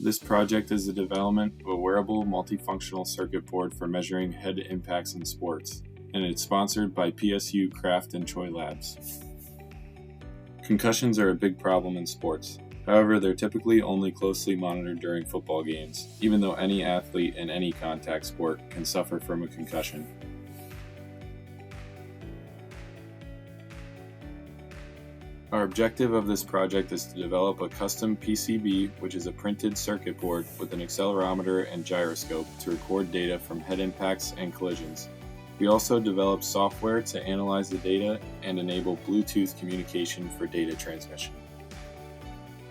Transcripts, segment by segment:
This project is the development of a wearable multifunctional circuit board for measuring head impacts in sports, and it's sponsored by PSU Craft and Choi Labs. Concussions are a big problem in sports. However, they're typically only closely monitored during football games, even though any athlete in any contact sport can suffer from a concussion. Our objective of this project is to develop a custom PCB, which is a printed circuit board with an accelerometer and gyroscope to record data from head impacts and collisions. We also developed software to analyze the data and enable Bluetooth communication for data transmission.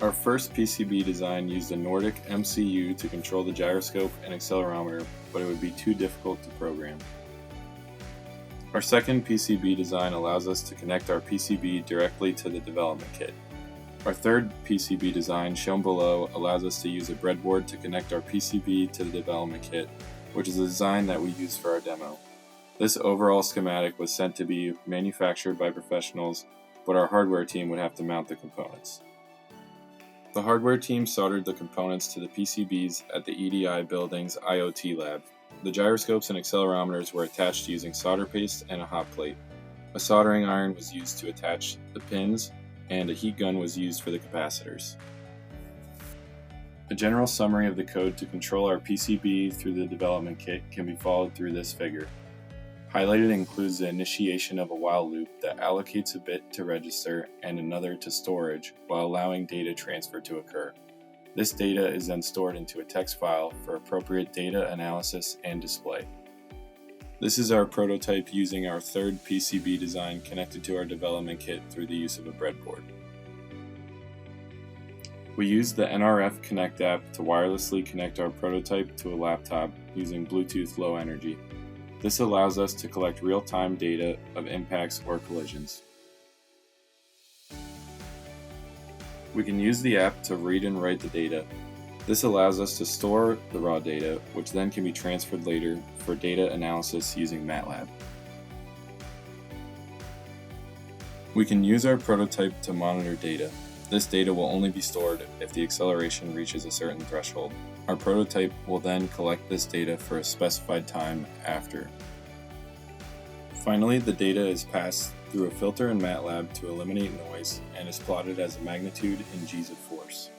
Our first PCB design used a Nordic MCU to control the gyroscope and accelerometer, but it would be too difficult to program. Our second PCB design allows us to connect our PCB directly to the development kit. Our third PCB design, shown below, allows us to use a breadboard to connect our PCB to the development kit, which is the design that we use for our demo. This overall schematic was sent to be manufactured by professionals, but our hardware team would have to mount the components. The hardware team soldered the components to the PCBs at the EDI building's IoT lab. The gyroscopes and accelerometers were attached using solder paste and a hot plate. A soldering iron was used to attach the pins, and a heat gun was used for the capacitors. A general summary of the code to control our PCB through the development kit can be followed through this figure. Highlighted includes the initiation of a while loop that allocates a bit to register and another to storage while allowing data transfer to occur. This data is then stored into a text file for appropriate data analysis and display. This is our prototype using our third PCB design connected to our development kit through the use of a breadboard. We used the NRF Connect app to wirelessly connect our prototype to a laptop using Bluetooth Low Energy. This allows us to collect real-time data of impacts or collisions. We can use the app to read and write the data. This allows us to store the raw data, which then can be transferred later for data analysis using MATLAB. We can use our prototype to monitor data. This data will only be stored if the acceleration reaches a certain threshold. Our prototype will then collect this data for a specified time after. Finally, the data is passed through a filter in MATLAB to eliminate noise and is plotted as a magnitude in G's of force.